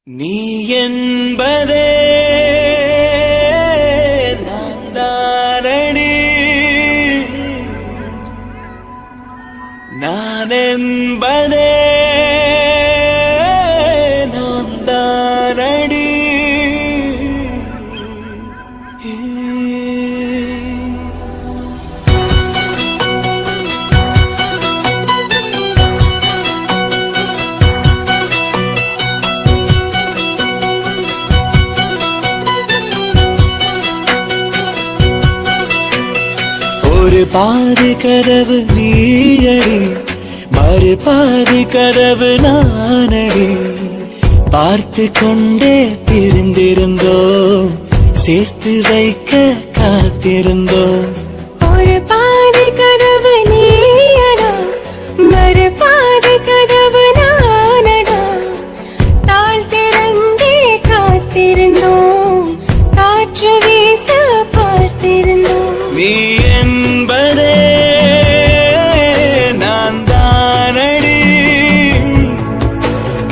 நீ என்பதே நான் தானடி, நான் என்பதே நாம் தானடி. ஒரு பாதி கதவு நீயடி, மறு பாதி கதவு நானடி. பார்த்து கொண்டே பிரிந்திருந்தோம், சேர்த்து வைக்க காத்திருந்தோம். ஒரு பாதி கதவு நீயடா, மறு பாதி கதவு நானடா. தாழ் திறந்தே காத்திருந்தோம், காற்று வீச பார்த்திருந்தோம். நீ என்பதே நான் தானடி,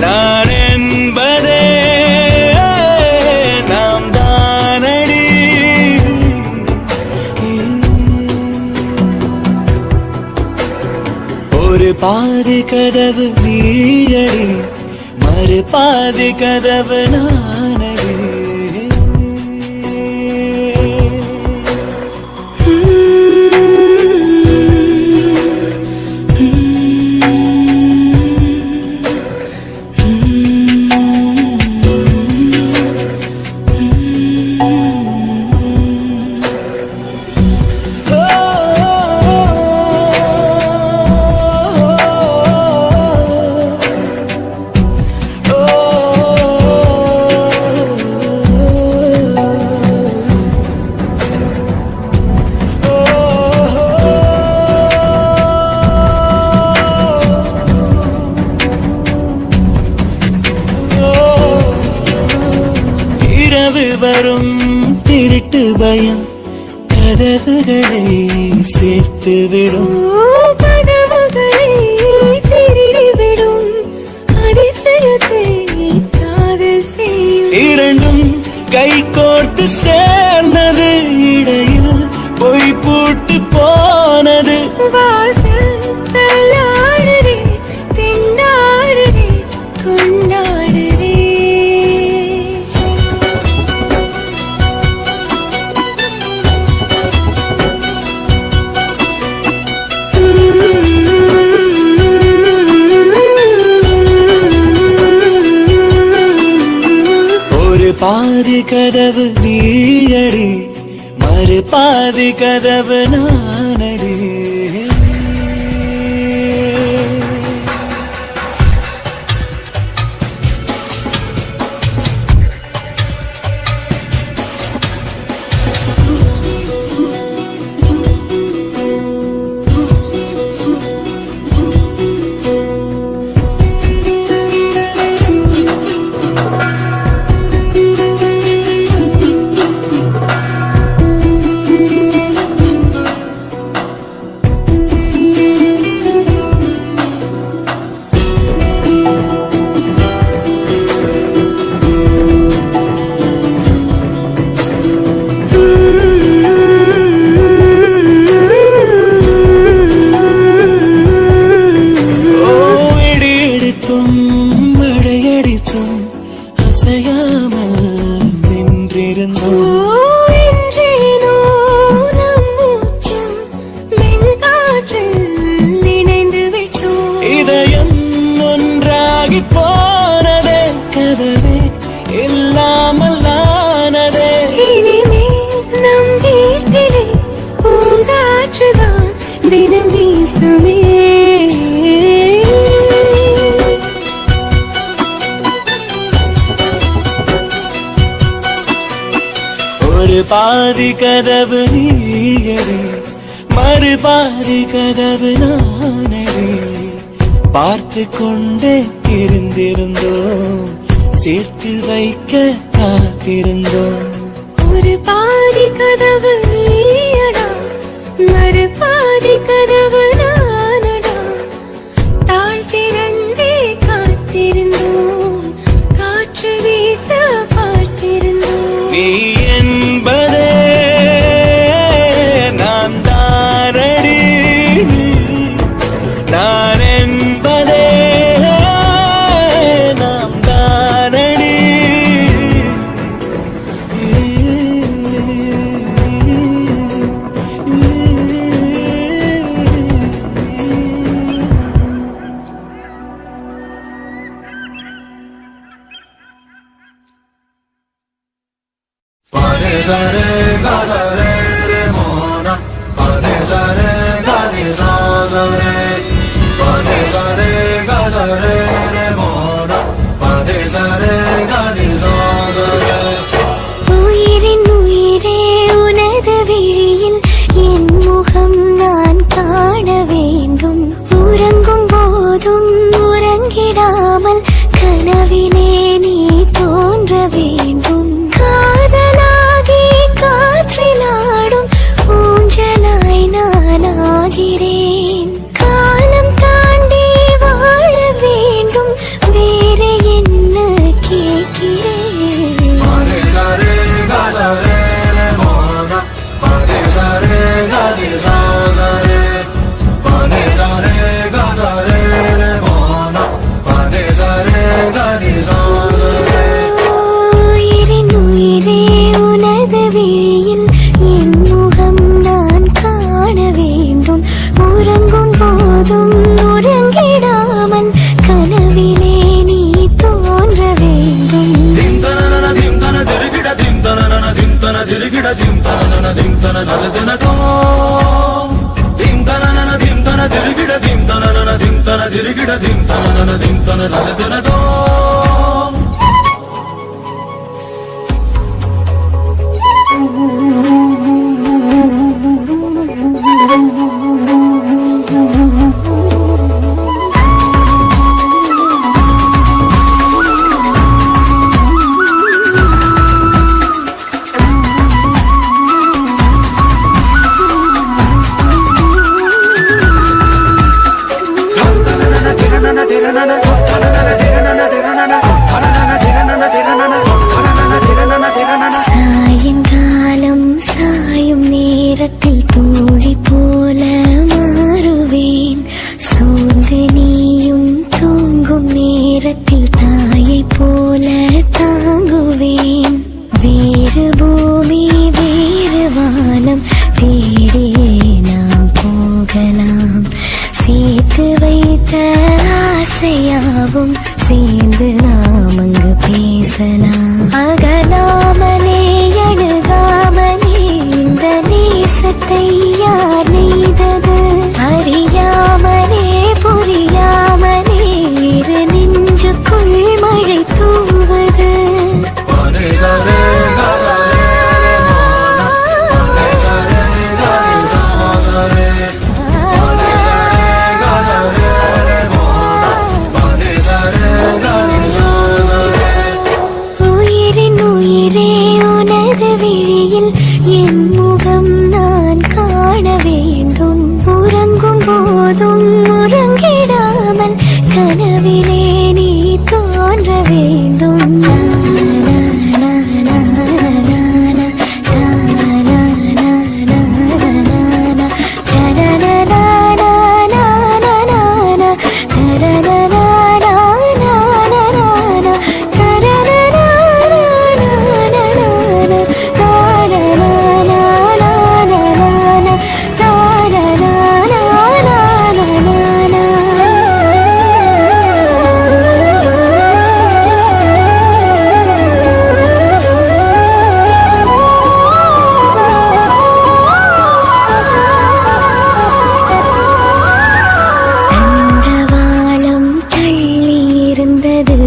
நான் என்பதே நாம் தானடி. ஒரு பாதி கதவு நீயடி, மறு பாதி கதவு நானடி. வரும் திருட்டு பயம் கதவுகளை சேர்த்துவிடும், கதவுகளை திருடிவிடும். அதிசயத்தை காதல் செய்யும். இரண்டும் கை கோர்த்து சேர்ந்தது, இடையில் பொய் பூட்டு போனது. வாசல் தள்ளாடுதே, திண்டாடுதே, கொண்டாடுதே. பாதி கதவு நீயடி, மறு பாதி கதவு நானடி. மழையடித்தும் அசையாமல் நின்றிருந்தோம். இதயம் ஒன்றாகி போனதே, கதவே இல்லாமல் ஆனதே. நம் வீட்டிலே பூங்காற்றுதான் தினம் வீசுமே. ஒரு பாதி கதவு நீயடி, மறு பாதி கதவு நானடி. பார்த்து கொண்டே இருந்திருந்தோம், சேர்த்து வைக்க காத்திருந்தோம். ஒரு பாதி கதவு நீயடா, மறு பாதி கதவு நானடா. தாழ் திறந்தே காத்திருந்தோம், காற்று உயிரின் உயிரே உனது விழியில் என் முகம் நான் காண வேண்டும். உறங்கும் போதும் உறங்கிடாமல் கனவிலே நீ தோன்ற வேண்டும். காதலாகி காற்றிலாடும் ஊஞ்சலாய் நான் ஆகிறேன். காலம் தாண்டி வாழ வேண்டும், வேறு என்ன கேட்கிறேன். உயிரின் உயிரே உனது விழியில் என் முகம் நான் காண வேண்டும். உறங்கும் போதும் உறங்கிடாமல் கனவிலே நீ தோன்ற வேண்டும். சாயங்காலம் சாயும் நேரத்தில் தூளி போல மாறுவேன். சோர்ந்து நீயும் தூங்கும் நேரத்தில் தாயை போல தாங்குவேன். வேறு பூமி வேறு வானம் தேடியே நாம் போகலாம். சேர்த்து வைத்த ஆசையாவும் சேர்ந்து நாம் அங்கு பேசலாம். அகலாமலே அணுகாமலே இந்த நேசத்தை யார் நெய்தது? அறியாமலே புரியாமலே இரு நெஞ்சுக்குள் மழை தூவது. உயிரின் உயிரே உனது விழியில் என் முகம் நான் காண வேண்டும். உறங்கும் போதும் உறங்கிடாமல் கனவிலே நீ தோன்ற வேண்டும்.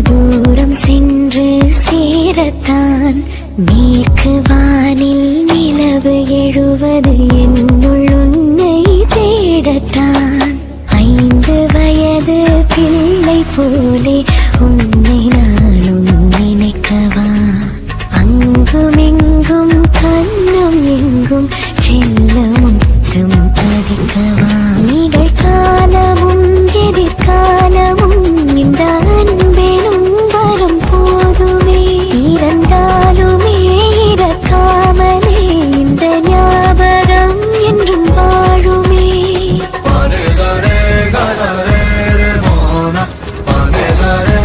தூரம் சென்று சேரத்தான். மேற்கு வானில் நிலவு எழுவது என்னுள் உன்னை தேடத்தான். 5 வயது பிள்ளை போலே உன்னை நானும் நினைக்கவா? அங்குமெங்கும் கண்ணும் எங்கும் செல்ல முத்தம் பதிக்கவா? நிகழ்காலமும் எதிர்காலமும் இந்த அன்பெனும் வரும் போதுமே. இறந்தாலுமே இறக்காமலே இந்த ஞாபகம் என்றும் வாழுமே. பனே சரே கதரே மோனா பனே சரே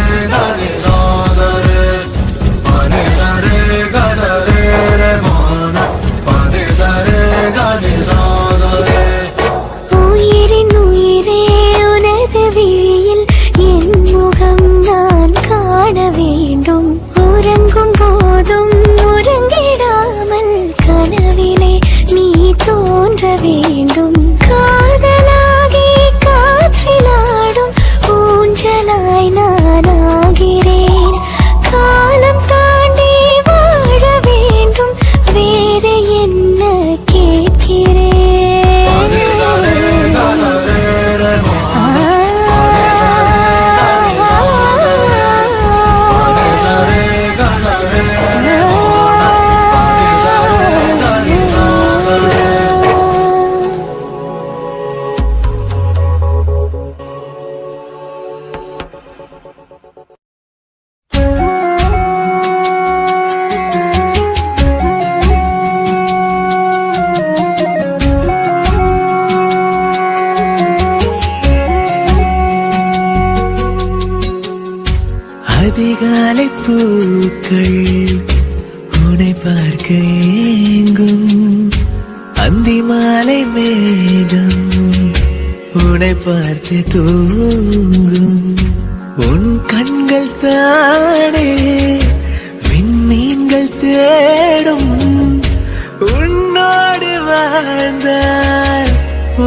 பூக்கள் உன்னை பார்க்க ஏங்கும் அந்தி மாலை மேகம் உன்னை பார்த்து தூங்கும் உன் கண்கள் தானே விண்மீன்கள் தேடும் உன்னோடு வாழ்ந்தால்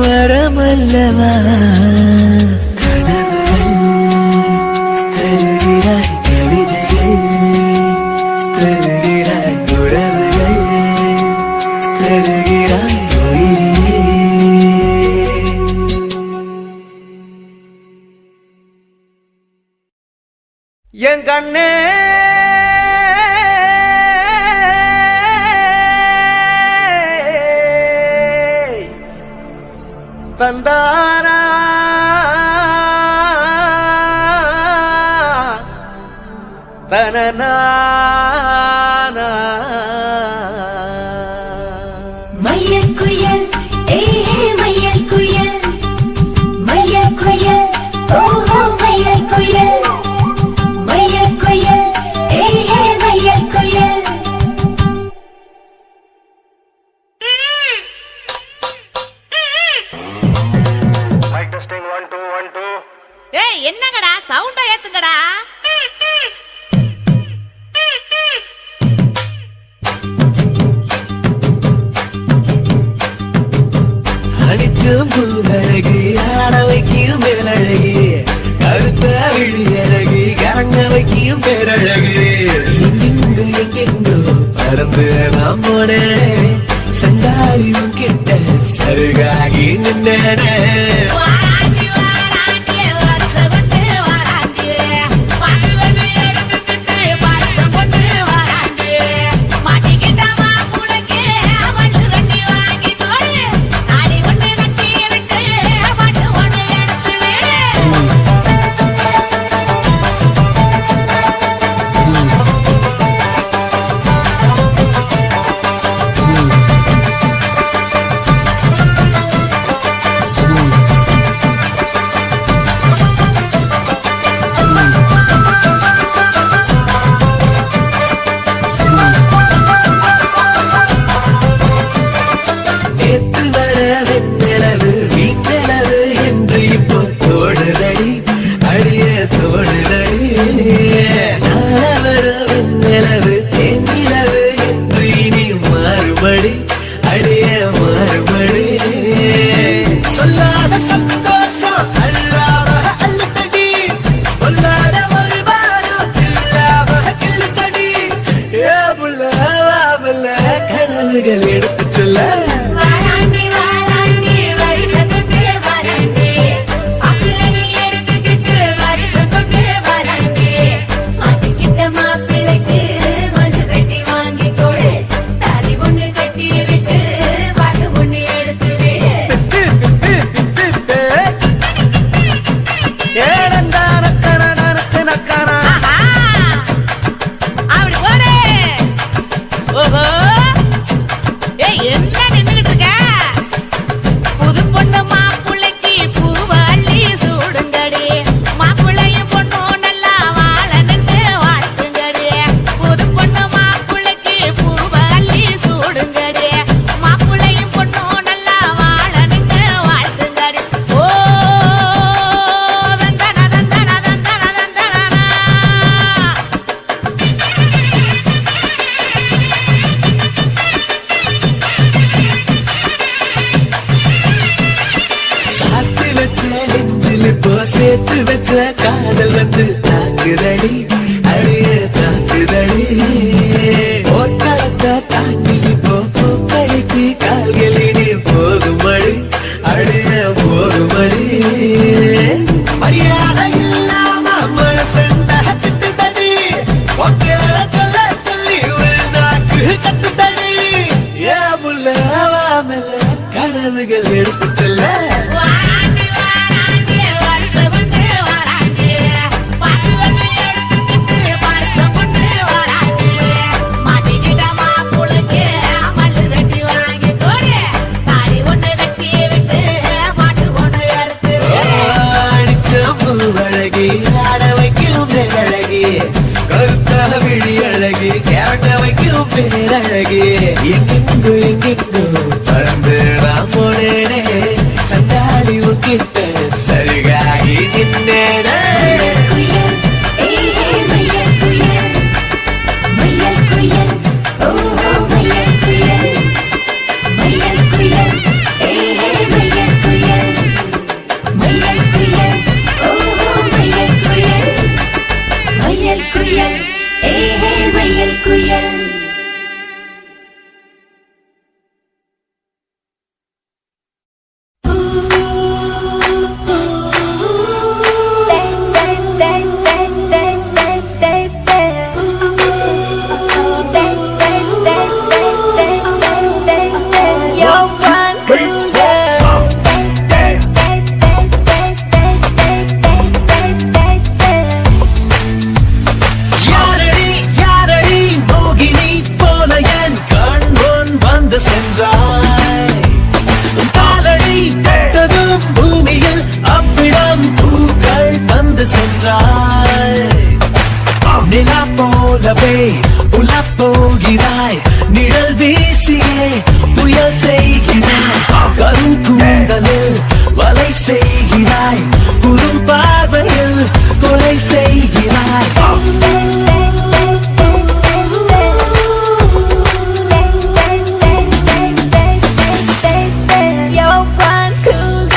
வரமல்லவா கனவுகள் தருகிறாய் கவிதைகள் தருகிறாய் உறவுகள் தருகிறாய் உயிரே என் கண்ணே தந்தாரா தனனா மையல் குயில் மையல் குயில் மையல் குயில் ஓஹோ மையல் குயில் மையல் குயில் மையல் குயில் மைக் டெஸ்டிங் 1 2 1 2 ஏய் என்னங்கடா சவுண்ட ஏத்துங்கடா அடித்தும் பூரழகு ஆட வைக்கும் மேலழகு கருத்த விழி அழகு கரங்க வைக்கும் பேரழகு எங்கெங்கு எங்கெங்கோ பறந்து நாம் போன சண்டாளியும் கிட்ட சருகாகி நின்றன வாராண்டி வாராண்டி வருஷம் கொண்டு வாராண்டி பாட்டு வந்து எடுத்துக்கிட்டு வருஷம் கொண்டு வாராண்டி மாட்டிக்கிட்ட மாப்புளுக்கு மண்ணு கட்டி வாங்கி தோடு நாளை ஒன்று கட்டி விட்டு பாட்டு ஒன்று எடுத்து விடு நேத்து வர வெண்ணிலவு வீட்டிலவு என்று இப்போ தோடுதடி அடிய தோடுதடி நாள வர வெண்ணிலவு தென்னிலவு என்று இனி மாறுபடி அடிய மாறுபடி சொல்லாத சந்தோஷம் அல்லாம அல்லுத்தடி சொல்லாத ஒரு பாரம் இல்லாம கிள்ளுத்தடி ஏ புள்ள கனவுகள் எடுத்து சொல்ல வாராண்டி வாராண்டி வருஷம் கொண்டு வாராண்டி அப்பிளை எடுத்துக்கிட்டு வருஷம் கொண்டு வாராண்டி மாட்டிக்கிட்ட மாப்பிள்ளைக்கு மல்லு கட்டி வாங்கி கொடு தாலி ஒண்ணு கட்டி விட்டு பாட்டு ஒண்ணு எடுத்து விடு ஆஹா அப்படி போடு ஓஹோ ஏய் என்ன நின்னுகிட்டு இருக்க புது பொண்ணு மாப்புள்ளைக்கு பூவள்ளி சூடுங்கடி மாப்புள்ளையும் பொண்ணும் நல்லா வாழ நின்று வாழ்த்துங்கடி புது பொண்ணு மாப்புள்ளைக்கு பூவள்ளி சூடுங்கடி மாப்புள்ளையும் பொண்ணும் நல்லா வாழ நின்று வாழ்த்துங்கடி ஓ தந்தன தந்தன தந்தன தந்தனா சாத்து வச்ச நெஞ்சில் இப்போ சேர்த்து வச்ச காதல் வந்து தாக்குதடி அழிய தாக்குதடி போத்தளத்தை தாண்டி இப்போ பூக்கடைக்கு கால்களினி போகுமடி அழிய போகுமடி மரியாதை இல்லாம மனசண்ட திட்டு தடி சொல்ல சொல்லி ஒரு நாக்கு கட்டு தடி ஏ முல்ல வாமல கனவுகள் எடுத்து சொல்ல வாராண்டி வாராண்டி வருஷம் கொண்டு வாராண்டி பாட்டு வந்து எடுத்துக்கிட்டு வருஷம் கொண்டு வாராண்டி மாட்டிக்கிட்ட மாப்புளுக்கு மல்லு கட்டி வாங்கி தோடு தாலி ஒண்ணு கட்டி விட்டு பாட்டு ஒண்ணு எடுத்து அடிச்ச பூவழகி ஆட வைக்கும் அழகி கருத்த விழி அழகு கேட்ட வைக்கும் பேரழகு எங்கெங்கோ எங்கெங்கோ பறந்து நான் போனேனே சண்டாளி உக்கிட்ட சருகாகி நின்னேனே குயில் ஏ மயில் குயில் மயில் குயில் ஓ மயில் குயில் மயில் குயில் ஏ மயில் குயில் மயில் குயில் ஓ மயில் குயில் மயில் குயில் ஏ மயில் குயில் யாரடி யாரடி மோகினி போல என் கண் முன் வந்து சென்றாய் காலடி பட்டதும் பூமியில் அவ்விடம் பூக்கள் வந்து சென்றாய் நிலா போலவே உலப் போகிறாய் நிழல் வீசியே புயல் செய்கிறாய் கருங்கூந்தலில் வலை செய்கிறாய் குறும் பார்வையில் கொலை செய்கிறாய் You're one cool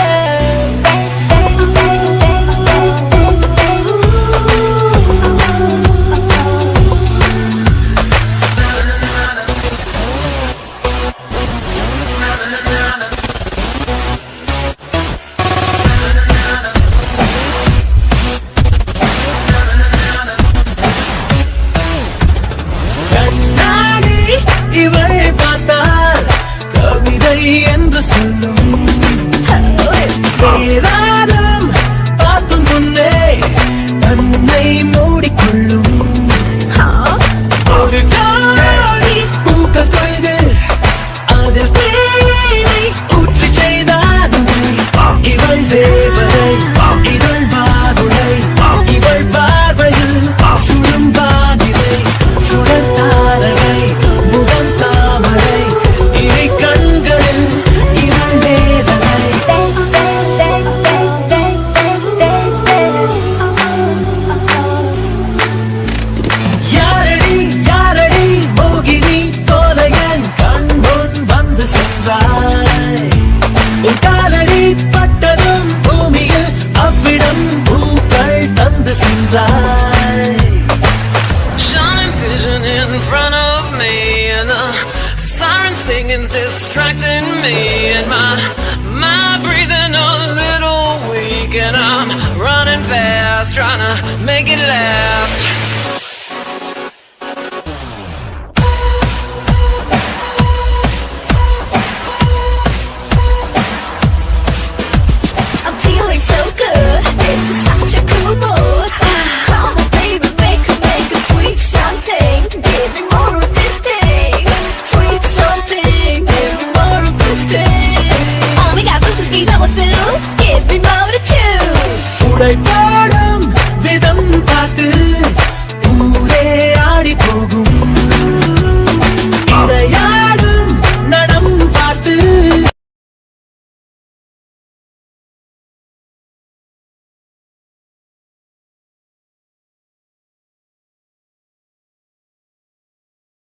கண்ணாடி இவளை பார்த்தால் கவிதை என்று சொல்லும் பேராலும் பார்க்கும் முன்னே தன்னை மூடிக்கொள்ளும் ஒரு காடி பூக்கள் கொய்து அதில் தேனை ஊற்றி செய்தாலும் இவள் தேவதை இவள் பாதுளை இவள் பார்வையில் சுடும் பாதிரை சுடர் தாரகை முகம் தாமரை இவை கண்களில் இவள் வேதனை யாரடி யாரடி மோகினி போல என் கண் முன் வந்து சென்றாய் உன் காலடி பட்டதும் பூமியில் அவ்விடம் பூக்கள் தந்து சென்றாய் Shining vision in front of me, and the siren singing's distracting me, and my breathing a little weak, and I'm running fast, trying to make it last. I'm feeling so good. This is such a cool mood. Come on, baby, make a sweet something. Give me more of this thing. Sweet something. Give me more of this thing. Oh my God, this is Giza was Give me more to choose. உடைப்பா